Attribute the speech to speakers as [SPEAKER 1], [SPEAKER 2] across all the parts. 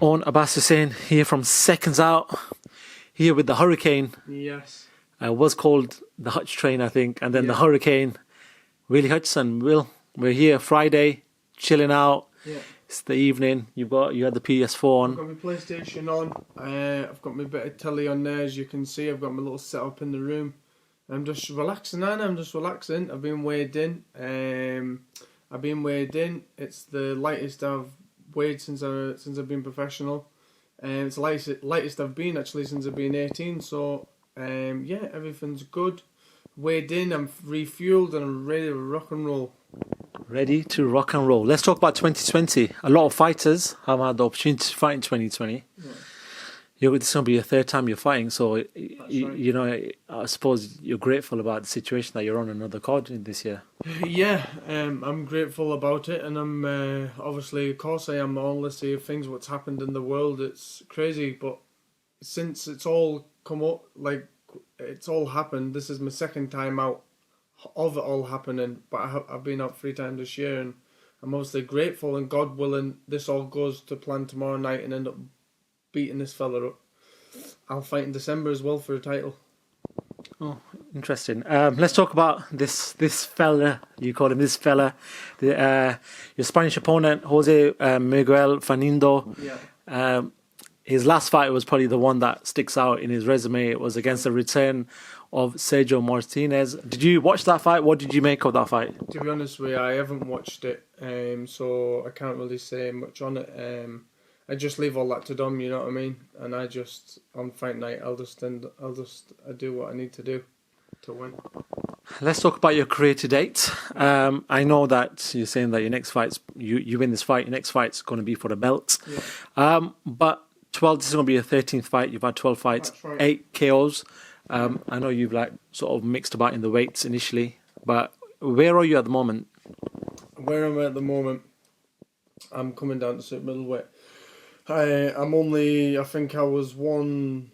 [SPEAKER 1] Oun Abbas here from SecondsOut, here with the Hurricane.
[SPEAKER 2] Yes.
[SPEAKER 1] Was called the Hutch Train, I think, and then the
[SPEAKER 2] Yeah.
[SPEAKER 1] Hurricane. Willy Hutchinson. We're here Friday, chilling out.
[SPEAKER 2] Yeah.
[SPEAKER 1] It's the evening. You had the PS4
[SPEAKER 2] I've got my PlayStation on. I've got my bit of telly on there, as you can see. I've got my little setup in the room. I'm just relaxing, and I'm just relaxing. I've been weighed in. It's the lightest I've weighed since I've been professional. It's the lightest I've been actually since I've been 18. So yeah, everything's good. Weighed in, I'm refueled, and I'm ready to rock and roll.
[SPEAKER 1] Ready to rock and roll. Let's talk about 2020. A lot of fighters have had the opportunity to fight in 2020.
[SPEAKER 2] Yeah.
[SPEAKER 1] This is going to be your third time you're fighting, so
[SPEAKER 2] Right.
[SPEAKER 1] you know, I suppose you're grateful about the situation that you're on another card in this year.
[SPEAKER 2] Yeah, I'm grateful about it, and I'm obviously, of course, I am. All this of things, what's happened in the world, it's crazy. But since it's all come up, like it's all happened, this is my second time out of it all happening. But I've been out 3 times this year, and I'm obviously grateful. And God willing, this all goes to plan tomorrow night, and end up beating this fella up. I'll fight in December as well for a title.
[SPEAKER 1] Oh, interesting. Let's talk about this fella. You call him this fella. Your Spanish opponent, Jose Miguel Fanindo.
[SPEAKER 2] Yeah.
[SPEAKER 1] His last fight was probably the one that sticks out in his resume. It was against the return of Sergio Martinez. Did you watch that fight? What did you make of that fight?
[SPEAKER 2] To be honest with you, I haven't watched it, so I can't really say much on it. I just leave all that to Dom, you know what I mean? And on fight night, I'll do what I need to do to win.
[SPEAKER 1] Let's talk about your career to date. I know that you're saying that your next fight's, you win this fight, your next fight's going to be for the belt.
[SPEAKER 2] Yeah.
[SPEAKER 1] But this is going to be your 13th fight. You've had 12 fights,
[SPEAKER 2] That's right.
[SPEAKER 1] 8 KOs. I know you've sort of mixed about in the weights initially, but where are you at the moment?
[SPEAKER 2] Where I'm at the moment, I'm coming down to super-middleweight. I think I was one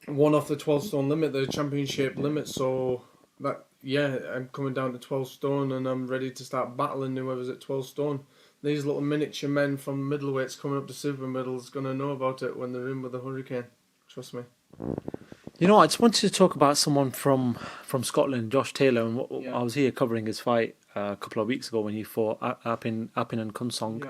[SPEAKER 2] off the 12 stone limit, the championship limit. So that, yeah, I'm coming down to 12 stone, and I'm ready to start battling whoever's at 12 stone. These little miniature men from middleweights coming up to super middle's gonna know about it when they're in with the Hurricane. Trust me.
[SPEAKER 1] You know, I just wanted to talk about someone from Scotland, Josh Taylor. And
[SPEAKER 2] Yeah.
[SPEAKER 1] I was here covering his fight a couple of weeks ago when he fought Appin and Kunsong.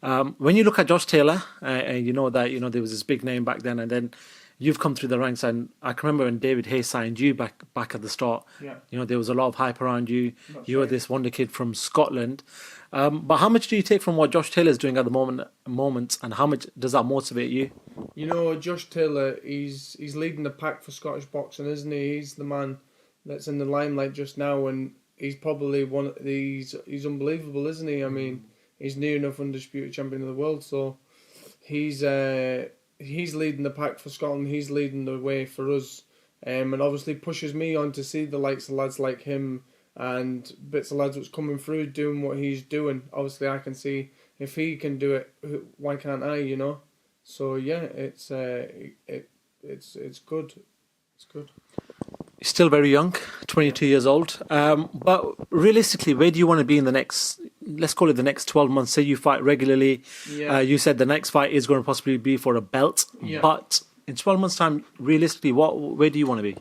[SPEAKER 2] Yeah.
[SPEAKER 1] When you look at Josh Taylor, and you know that there was this big name back then, and then you've come through the ranks. And I can remember when David Hayes signed you back at the start.
[SPEAKER 2] Yeah.
[SPEAKER 1] There was a lot of hype around you.
[SPEAKER 2] That's
[SPEAKER 1] You were
[SPEAKER 2] right.
[SPEAKER 1] this wonder kid from Scotland. But how much do you take from what Josh Taylor's doing at the moment, and how much does that motivate you?
[SPEAKER 2] You know, Josh Taylor, he's leading the pack for Scottish boxing, isn't he? He's the man that's in the limelight just now, and he's probably one of these. He's unbelievable, isn't he? I mean, he's near enough undisputed champion of the world, so he's leading the pack for Scotland. He's leading the way for us, and obviously pushes me on to see the likes of lads like him and bits of lads that's coming through doing what he's doing. Obviously, I can see if he can do it, why can't I? You know. So yeah, it's good. It's good.
[SPEAKER 1] You're still very young, 22 years old. But realistically, where do you want to be in the next, let's call it the next 12 months? Say you fight regularly.
[SPEAKER 2] Yeah.
[SPEAKER 1] You said the next fight is going to possibly be for a belt.
[SPEAKER 2] Yeah.
[SPEAKER 1] But in 12 months' time, realistically, where do you want to be?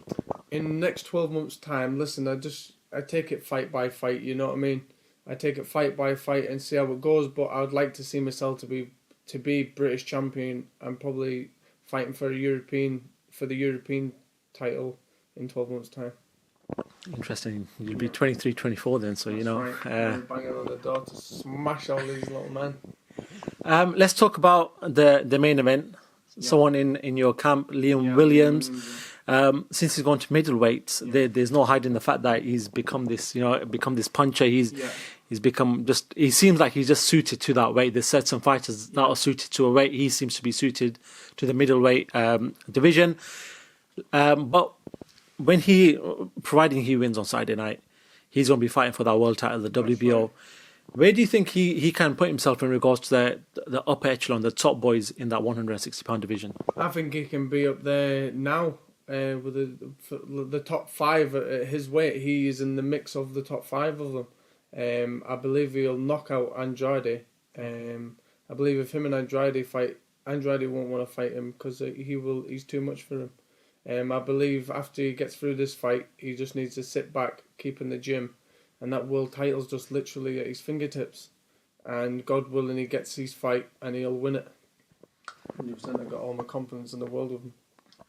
[SPEAKER 2] In the next 12 months' time, listen, I take it fight by fight. You know what I mean? I take it fight by fight and see how it goes. But I would like to see myself to be British champion and probably fighting for the European title in 12 months' time.
[SPEAKER 1] Interesting. You'll be 23, 24 then, so
[SPEAKER 2] That's right. I'm banging on the door to smash all these little men.
[SPEAKER 1] Let's talk about the main event.
[SPEAKER 2] Yeah.
[SPEAKER 1] Someone in your camp, Liam
[SPEAKER 2] Yeah,
[SPEAKER 1] Williams.
[SPEAKER 2] Liam
[SPEAKER 1] Since he's gone to middleweight, there's no hiding the fact that he's become this puncher. He's become he seems like he's just suited to that weight. There's certain fighters that are suited to a weight. He seems to be suited to the middleweight division. But when providing he wins on Saturday night, he's going to be fighting for that world title, the WBO.
[SPEAKER 2] right.
[SPEAKER 1] Where do you think he can put himself in regards to the upper echelon, the top boys in that 160-pound division?
[SPEAKER 2] I think he can be up there now with the top 5 at his weight. He is in the mix of the top 5 of them. I believe he'll knock out Andrade. I believe if him and Andrade fight, Andrade won't want to fight him because he's too much for him. I believe after he gets through this fight, he just needs to sit back, keep in the gym, and that world title's just literally at his fingertips. And God willing, he gets his fight and he'll win it. 100%. I've got all my confidence in the world of him.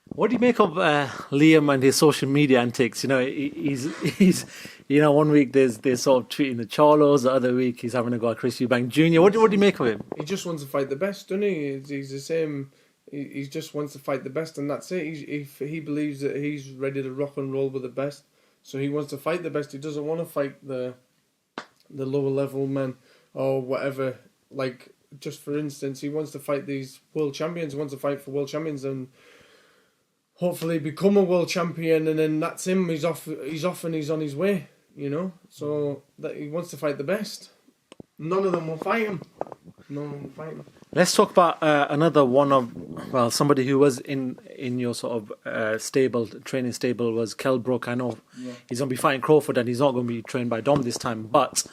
[SPEAKER 1] What do you make of Liam and his social media antics? You know, he's one week they're sort of tweeting the Charlos, the other week he's having a go at Chris Eubank Jr. What do you make of him?
[SPEAKER 2] He just wants to fight the best, doesn't he? He's the same. He just wants to fight the best, and that's it. He believes that he's ready to rock and roll with the best, so he wants to fight the best. He doesn't want to fight the lower level men or whatever. Like, just for instance, he wants to fight these world champions. He wants to fight for world champions and hopefully become a world champion, and then that's him. He's off and he's on his way, you know. So that he wants to fight the best. None of them will fight him. No one will fight him.
[SPEAKER 1] Let's talk about another one of, well, somebody who was in your sort of training stable was Kell Brook. I know he's going to be fighting Crawford and he's not going to be trained by Dom this time, but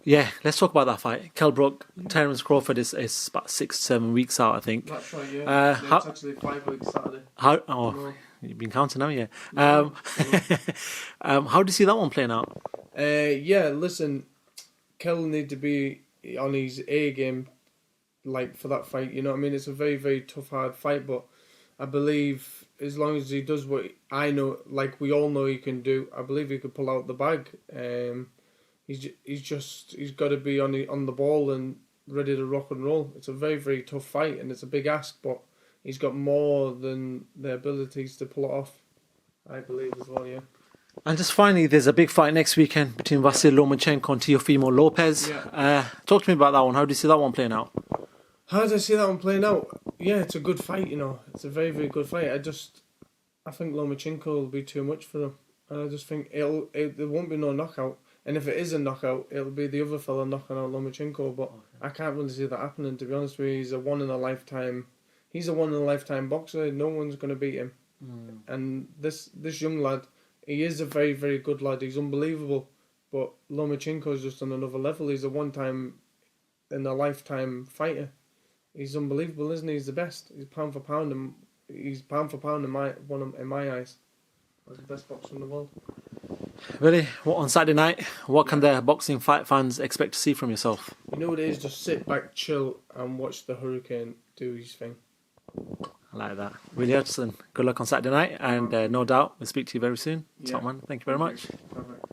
[SPEAKER 1] yeah, let's talk about that fight. Kell Brook, Terence Crawford is about 6-7 weeks out, I think.
[SPEAKER 2] That's right, yeah. It's actually 5 weeks Saturday.
[SPEAKER 1] You've been counting, haven't you? How do you see that one playing out?
[SPEAKER 2] Yeah, listen, Kell need to be on his A game, like, for that fight. You know what I mean? It's a very, very tough, hard fight, but I believe as long as he does what I know, like we all know he can do, I believe he could pull out the bag. He's got to be on the ball and ready to rock and roll. It's a very, very tough fight and it's a big ask, but he's got more than the abilities to pull it off, I believe as well, yeah.
[SPEAKER 1] And just finally, there's a big fight next weekend between Vasily Lomachenko and Teofimo Lopez.
[SPEAKER 2] Yeah.
[SPEAKER 1] Talk to me about that one. How do you see that one playing out?
[SPEAKER 2] How do I see that one playing out? Yeah, it's a good fight, you know. It's a very, very good fight. I think Lomachenko will be too much for him. And I just think there won't be no knockout. And if it is a knockout, it'll be the other fella knocking out Lomachenko. But I can't really see that happening, to be honest with you. He's a one-in-a-lifetime boxer. No one's going to beat him. And this young lad, he is a very, very good lad. He's unbelievable. But Lomachenko is just on another level. He's a one-time-in-a-lifetime fighter. He's unbelievable, isn't he? He's the best. He's pound for pound, and he's pound for pound in my eyes. He's the best boxer in the world.
[SPEAKER 1] Really? What, on Saturday night, what can the boxing fight fans expect to see from yourself?
[SPEAKER 2] You know what it is? Just sit back, chill, and watch the Hurricane do his thing.
[SPEAKER 1] I like that. Willy Hutchinson, good luck on Saturday night, and no doubt we'll speak to you very soon.
[SPEAKER 2] Yeah.
[SPEAKER 1] Top man, thank you very much.
[SPEAKER 2] Perfect.